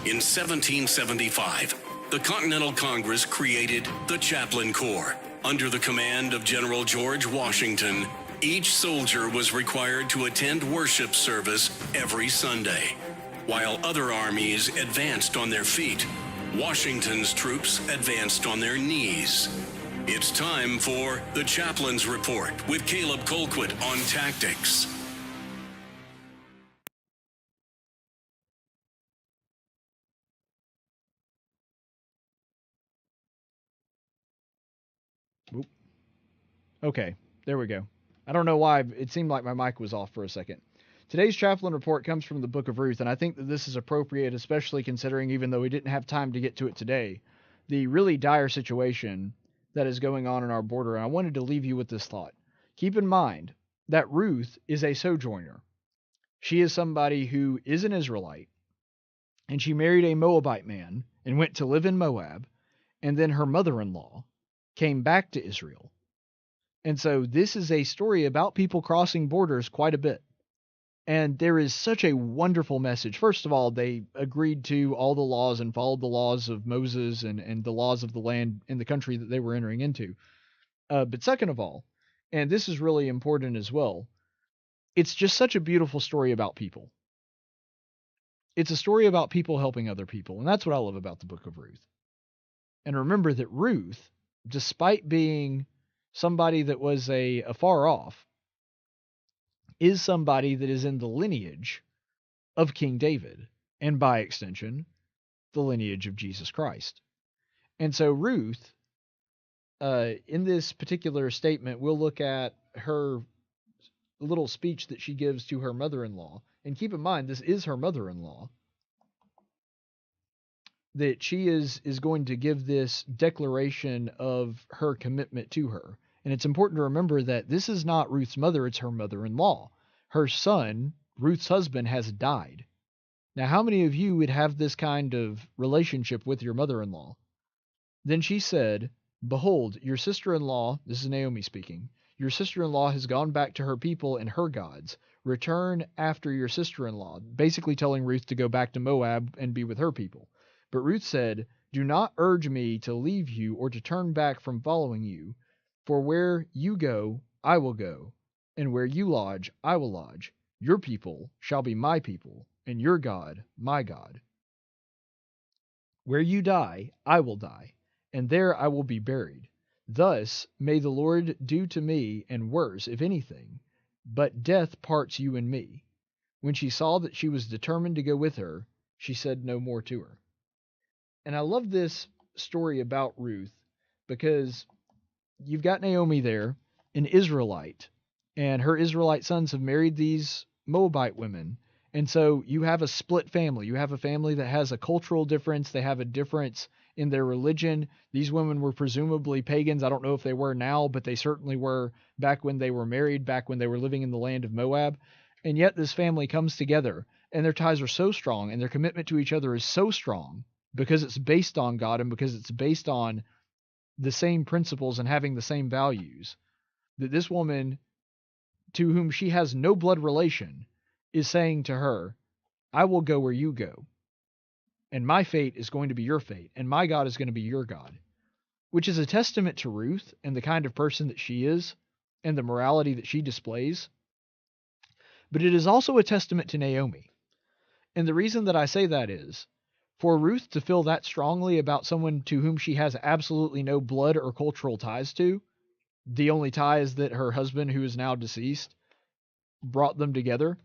In 1775, the Continental Congress created the Chaplin Corps. Under the command of General George Washington, each soldier was required to attend worship service every Sunday. While other armies advanced on their feet, Washington's troops advanced on their knees. It's time for the Chaplain's Report with Caleb Colquitt on tactics. Oop. Okay, there we go. I don't know why, it seemed like my mic was off for a second. Today's Chaplain Report comes from the book of Ruth, and I think that this is appropriate, especially considering, even though we didn't have time to get to it today, the really dire situation that is going on in our border. And I wanted to leave you with this thought. Keep in mind that Ruth is a sojourner. She is somebody who is an Israelite, and she married a Moabite man and went to live in Moab, and then her mother-in-law came back to Israel. And so this is a story about people crossing borders quite a bit. And there is such a wonderful message. First of all, they agreed to all the laws and followed the laws of Moses and the laws of the land in the country that they were entering into. But second of all, and this is really important as well, it's just such a beautiful story about people. It's a story about people helping other people. And that's what I love about the book of Ruth. And remember that Ruth, despite being somebody that was afar off, is somebody that is in the lineage of King David, and by extension, the lineage of Jesus Christ. And so Ruth, in this particular statement, we'll look at her little speech that she gives to her mother-in-law. And keep in mind, this is her mother-in-law, that she is going to give this declaration of her commitment to her. And it's important to remember that this is not Ruth's mother, it's her mother-in-law. Her son, Ruth's husband, has died. Now, how many of you would have this kind of relationship with your mother-in-law? Then she said, "Behold, your sister-in-law," this is Naomi speaking, "your sister-in-law has gone back to her people and her gods. Return after your sister-in-law," basically telling Ruth to go back to Moab and be with her people. But Ruth said, "Do not urge me to leave you or to turn back from following you. For where you go, I will go, and where you lodge, I will lodge. Your people shall be my people, and your God, my God. Where you die, I will die, and there I will be buried. Thus may the Lord do to me, and worse, if anything, but death parts you and me." When she saw that she was determined to go with her, she said no more to her. And I love this story about Ruth because you've got Naomi there, an Israelite, and her Israelite sons have married these Moabite women. And so you have a split family. You have a family that has a cultural difference. They have a difference in their religion. These women were presumably pagans. I don't know if they were now, but they certainly were back when they were married, back when they were living in the land of Moab. And yet this family comes together, and their ties are so strong, and their commitment to each other is so strong because it's based on God and because it's based on the same principles and having the same values, that this woman, to whom she has no blood relation, is saying to her, "I will go where you go, and my fate is going to be your fate, and my God is going to be your God," which is a testament to Ruth and the kind of person that she is and the morality that she displays. But it is also a testament to Naomi. And the reason that I say that is, for Ruth to feel that strongly about someone to whom she has absolutely no blood or cultural ties to, the only tie is that her husband, who is now deceased, brought them together,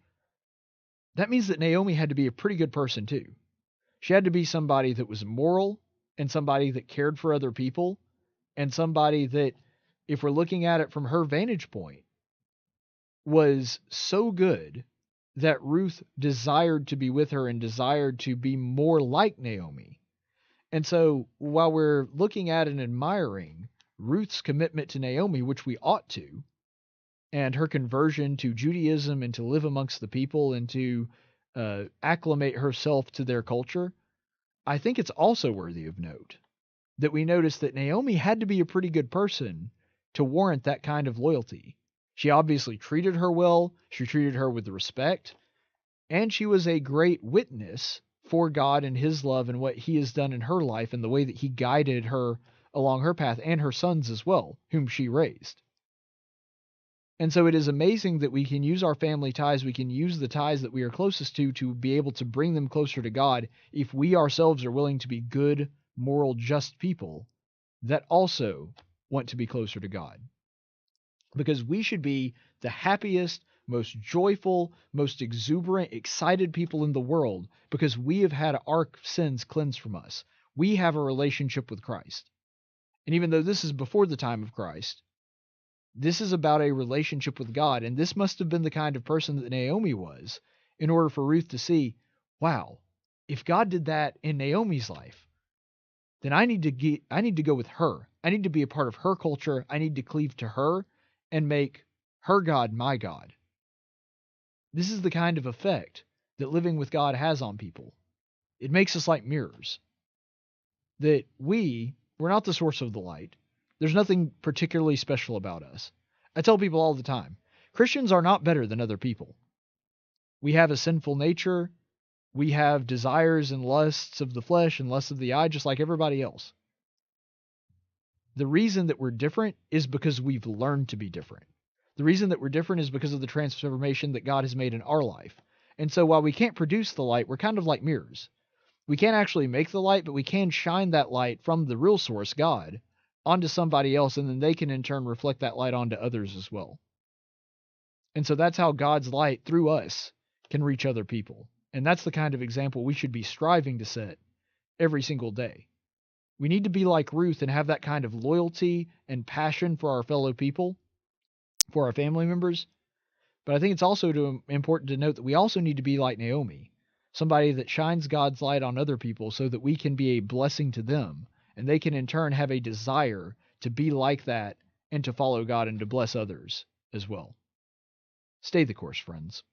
that means that Naomi had to be a pretty good person too. She had to be somebody that was moral and somebody that cared for other people and somebody that, if we're looking at it from her vantage point, was so good that Ruth desired to be with her and desired to be more like Naomi. And so while we're looking at and admiring Ruth's commitment to Naomi, which we ought to, and her conversion to Judaism and to live amongst the people and to acclimate herself to their culture, I think it's also worthy of note that we notice that Naomi had to be a pretty good person to warrant that kind of loyalty. She obviously treated her well, she treated her with respect, and she was a great witness for God and his love and what he has done in her life and the way that he guided her along her path and her sons as well, whom she raised. And so it is amazing that we can use our family ties, we can use the ties that we are closest to be able to bring them closer to God if we ourselves are willing to be good, moral, just people that also want to be closer to God. Because we should be the happiest, most joyful, most exuberant, excited people in the world because we have had our sins cleansed from us. We have a relationship with Christ. And even though this is before the time of Christ, this is about a relationship with God, and this must have been the kind of person that Naomi was in order for Ruth to see, wow, if God did that in Naomi's life, then I need to go with her. I need to be a part of her culture. I need to cleave to her and make her God my God. This is the kind of effect that living with God has on people. It makes us like mirrors. That we're not the source of the light. There's nothing particularly special about us. I tell people all the time, Christians are not better than other people. We have a sinful nature. We have desires and lusts of the flesh and lusts of the eye, just like everybody else. The reason that we're different is because we've learned to be different. The reason that we're different is because of the transformation that God has made in our life. And so while we can't produce the light, we're kind of like mirrors. We can't actually make the light, but we can shine that light from the real source, God, onto somebody else, and then they can in turn reflect that light onto others as well. And so that's how God's light through us can reach other people. And that's the kind of example we should be striving to set every single day. We need to be like Ruth and have that kind of loyalty and passion for our fellow people, for our family members. But I think it's also important to note that we also need to be like Naomi, somebody that shines God's light on other people so that we can be a blessing to them, and they can in turn have a desire to be like that and to follow God and to bless others as well. Stay the course, friends.